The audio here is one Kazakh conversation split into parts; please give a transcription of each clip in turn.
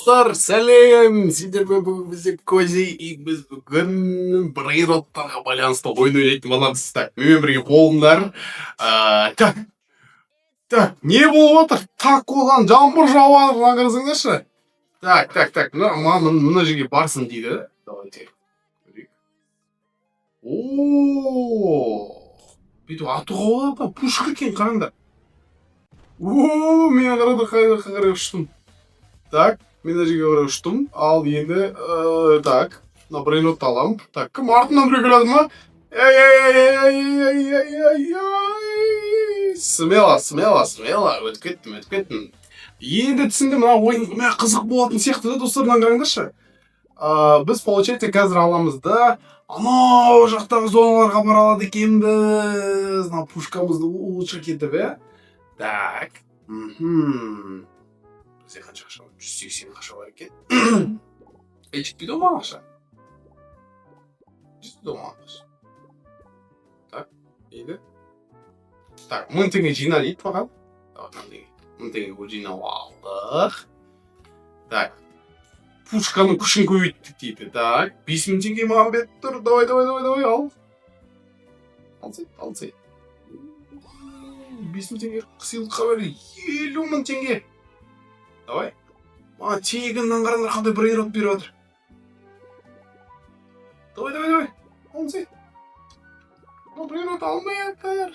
Достар, сәлем! Сіздермен бүгін бізде Көзи, біз бүгін брейроттарға байланысты ойын ойнайтын боламыз. Так, менімен бірге болыңдар. Так, не болып отыр? Так оған жаңбыр жауады, мына қарасаңдаршы. Так, мына жерге барсын дейді. Давайте. Бүйтіп атуға болады, пушка екен, қараңдар. Мен қарай ұштым. Так, мен мына жерге қарай ұштым. Ал енді, так, мына брейнотты аламын. Так, кім артынан біреу келеді ма? Смело, өтіп кеттім. Енді түсінді, мына ойын қызық болатын сияқты да, достарынан қараңдаршы. Біз, получается, қазір аламыз да, анау жақтағы зоналарға бара алады екенбіз. Мына пушкамызды улучша кетіп, Так, бізде қанша ақша бар? 180 ақша бар екен. Жетпейді ма ақша? Жетпейді ма ақша? Так, еді. Так, 1000 теңге жина дейді маған. 1000 теңге жинап алдық. Так, пушканың күшін көбейттік дейді. Так, 5000 теңге маған беріп тұр. Давай, ал. Алсай. 5000 теңге сыйлыққа бер. 50 000 теңге. Давай. Тегіннен қараңдар қандай брейрот беріп отыр. Давай. Алсай. Брейрот алмай жатыр.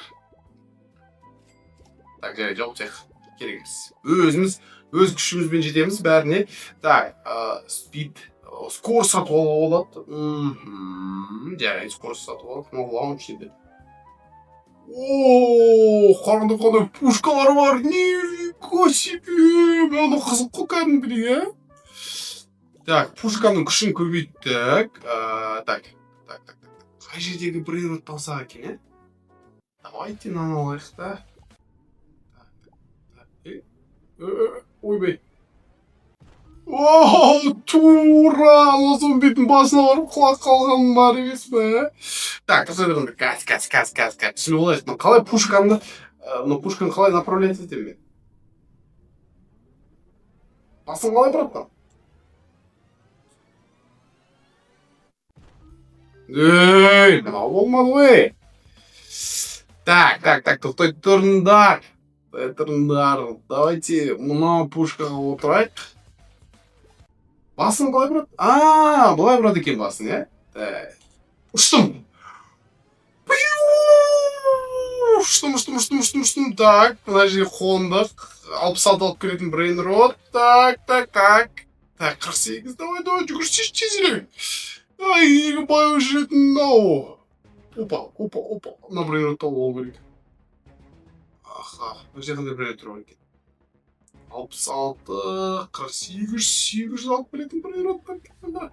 Так, жарай, жауып тек. Керек емес. Өз күшімізбен жетеміз бәріне. Так, спид, скор сатып алуға болады. Жарай, скор сатып алып, лаунч дейді. Қараңдар қандай пушкалар бар. Нифига себе. Мына қызық қой кәдімгідей, Так, пушканың күшін көбейттік. Так. Қай жердегі брейротты алсақ екен, Давайте алайық та. Ойбай. Тура! Лозун бетін басына барып құлақ қалғаным бар емес пе? Так, қасырғанда газ. Түсініп олайық, қалай пушканы қалай направлять етем мен? Басын қалай бұраттан? Мынау болмады ғой. Так, тоқтай тұрыңдар. Давайте мына пушкаға отырайық. Басын қалай бұрады? Бұлай бұрады екен басын, Ұштым. Так, мына жерге қондық. 66 алып келетін брейнрот. Так. 48, давай, жүгірші тезірек. Егі бай жүретін, Опа. Мына брейнротты алу керек. Бұл жерде қандай брейнрот тұрған екен? 66, 48, 800 алып келетін брейнроттар. Давай.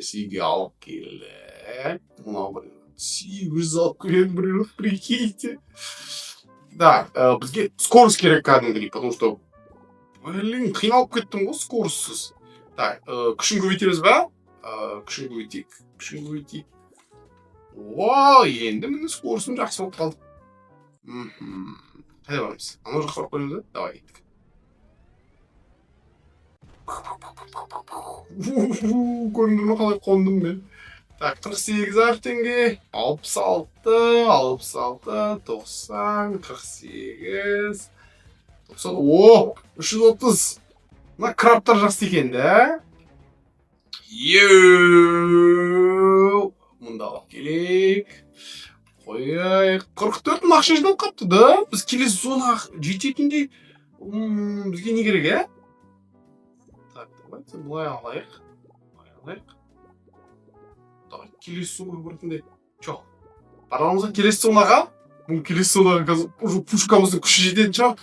Сиге алып келдік. Мынау брейнрот. 800 алып келетін брейнрот, прикиньте. Да, бізге скорость керек кәдімгідей, потому что, қиналып кеттім ғой скоростсыз. Так, күшін көбейтеміз ба? Күшін көбейтейік. Енді міне скоростым жақсы болып қалды. Қайда барамыз? Анау жаққа барып қойымыз, Давай, кеттік. Көрінді ме қалай қондым мен? Так, 48 теңге, 66, 90, 48, 90, 330. Мына краптар жақсы екен, Мұнда алып келейік. Қойайық. 44 ақша жинап қапты, Біз келесі зонаға жететіндей. Бізге не керек, Так, давайте бұлай алайық. Келесі зонаға бұртындай. Чоқ. Барамызға келесі зонаға. Бұл келесі зонаға пушкамыздың күші жететін чоқ.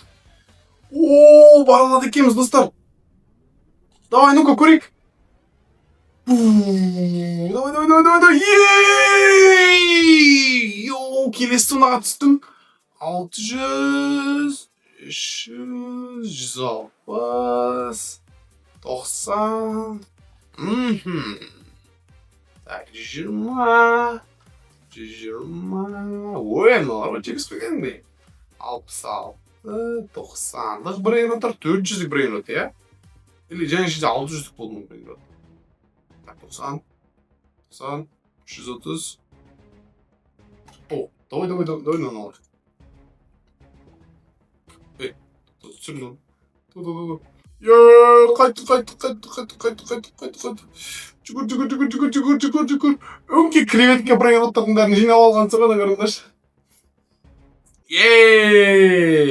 Баралады екеміз, достар. Давай, ну-ка, көрейік. Давай. Келесі зонаға түстім. 600, 300, 160, 90. Так, 20. 120. Ой, мыналар жеңіс берген бе? 66, 90-лық брейнроттар, 400-лік брейнрот, иә? Или және жерде 600-лік болуы мүмкін. Так, 90, 90, 330. О, давай, мыналар. Түсірдім. Қайты. Жүгір. Өңке креветке брейнроттардың бәрін жинап алған соған қараңдаршы.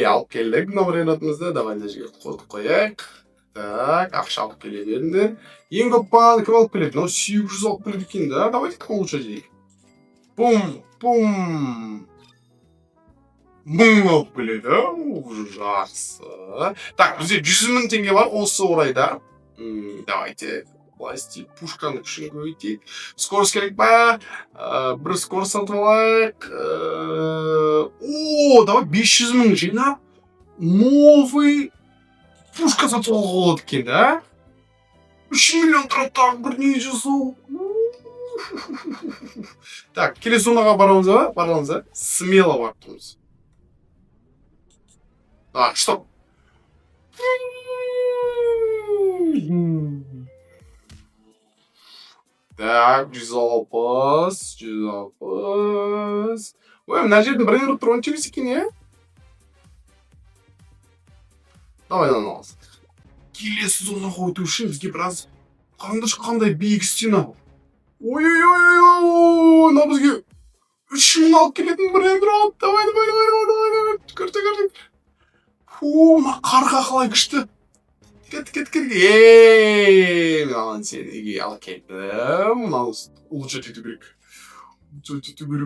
Алып келдік мына брейнротымызды. Давай мына жерге қойып қояйық. Так, ақша алып келе беріңдер. Ең көп бағаны кім алып келеді? 800 алып келеді екен, да? Давайте кім лучше дейік. Бум. 1000 алып келеді. Жақсы. Так, бізде 100.000 теңге бар осы орайда. Давайте пластик пушканы күшін көбейтейік. Скорость керек па? Бір скорость сатып алайық. Давай 500.000 жинап новый пушка сатып алуға болады екен, да? 3 миллион тұрады тағы бір не жасау. Так, келесі зонаға барамыз ба? Смело барып тұрмыз. Стоп. Так, 160. Ой, мына жерде брейнрот тұрған емес екен, е? Давай аласың. Келесі зонаға өту үшін бізге біраз қандай биік стена. Ой, мына бізге 3000 алып келетін брейнрот. Давай. Көрсек. Мына қарға қалай күшті. Кет. Мынаған сен үйге алып келдім. Мынаны улучшать ету керек. 3000 теңге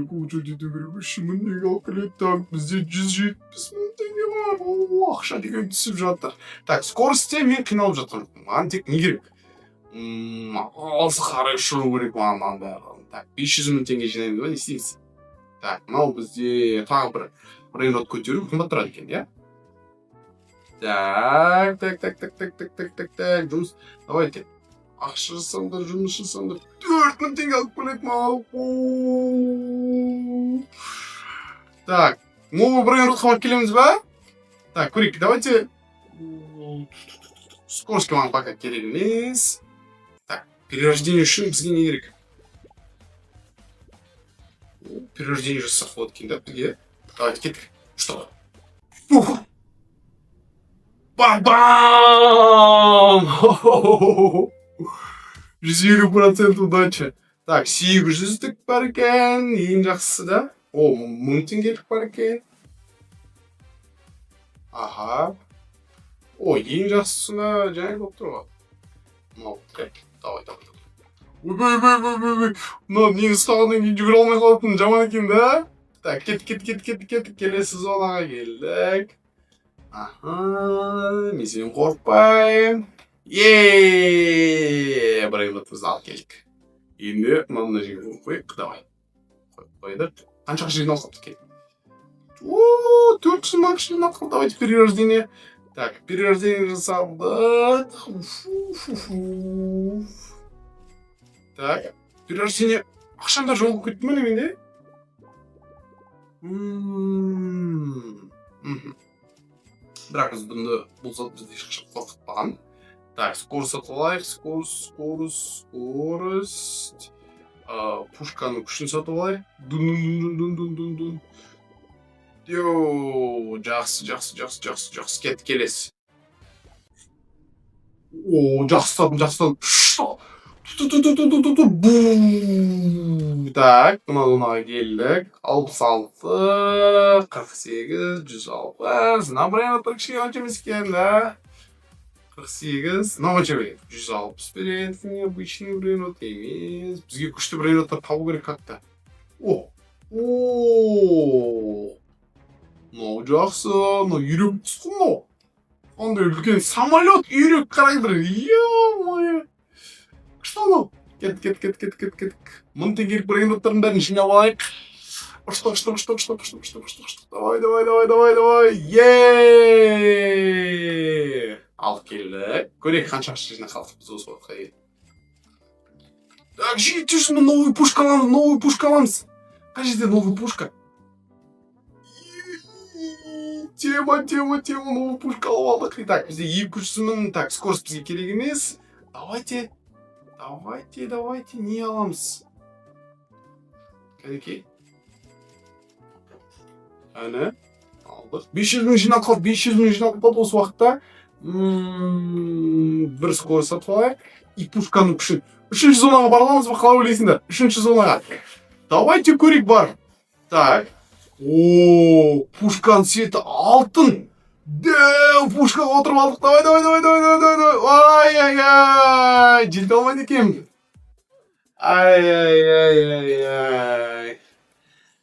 алып келеді. Так, бізде 170.000 теңге бар. Ақша деген түсіп жатыр. Так, скоростьте мен қиналып жатқан жоқпын. Маған тек не керек? Алсы қарай ұшыру керек маған бәрін. Так, 500.000 теңге жинаймыз ба, не істейміз? Так, мынау бізде тағы бір брейнрот көтеру қымбат тұрады екен, иә? Так, жұмыс. Давайте. Ақша жасаңдар, жұмыс жасаңдар. 4000 теңге алып келеді мал. Так, новый брейнротқа барып келеміз ба? Так, көрейік, давайте. Скоростьке маған пока керек емес. Так, перерождение үшін бізге не керек? Перерождение жасақ болады екен, да, бізге. Давайте кеттік. Что? Бам! 150% удача. Так, 800-лік бар екен. Ең жақсысы да. 1000 теңгелік бар екен. Аха. Ең жақсысына жаңа болып тұр ғой. Давай. Ой. Мына нені ұстағаннан кейін жүгіре алмай қалатын жаман екен, да? Так, кет. Келесі зонаға келдік. Мен сен қорқпайым. Брейнротымызды алып келдік. Енді мына жерге қойып, давай. Қойдық. Қанша жинап қалыпты екен? 400 мыңға жинап қалды. Давайте перерождение. Так, перерождение жасалдық. Так, перерождение. Ақшамдар жолға кетті ме менде? Бірақ біз бұнды бұл бізде ешқашан қорқытпаған. Так, скорость сатып алайық. Скорость. Пушканың күшін сатып алайық. Дун. Жақсы. Кет, келесі. Жақсы. Так, мына зонаға келдік. 66, 48, 160. Мына брейнроттар кішкене қанша емес екен, да? 48. Мына қанша береді? 160 береді. Необычный брейнрот емес. Бізге күшті брейнроттар табу керек как-то. Мынау жақсы. Мынау үйрек құсқы мынау. Қандай үлкен самолет үйрек қарайдыр. Е-мое. Күшті мынау. Кет. 1000 теңгелік брейнроттардың бәрін жинап алайық. Ұшты. Давай. Алып келдік. Көрейік қанша ақша жинап қалдық біз осы уақытқа дейін. Так, 700 новый пушка аламыз. Қай жерде новый пушка? Тема, новый пушка алып алдық. Так, бізде 200 мың. Так, скорость бізге керек емес. Давайте, не аламыз? Кәдекей. Әне, алдық. 500 мың жинап қалды осы уақытта. Бір скорость сатып алайық. И пушканың күшін. 3-ші зонаға бараламыз ба, қалай ойлайсыңдар? 3-ші зонаға. Давайте көрейік бар. Так. О, пушканың светі алтын. Дәу, пушкаға отырып алдық. Давай. Ай. Жете алмайды екен. Ай.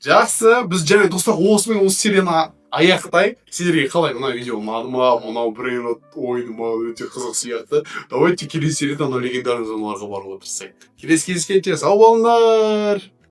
Жақсы, біз және достар осымен осы серияны аяқтайық. Сіздерге қалай мына видео ұнады ма? Мынау бір ойыны ма? Өте қызық сияқты. Давайте келесі серияда легендарный зоналарға баруға тырысайық. Келесі кездескенше сау болыңдар.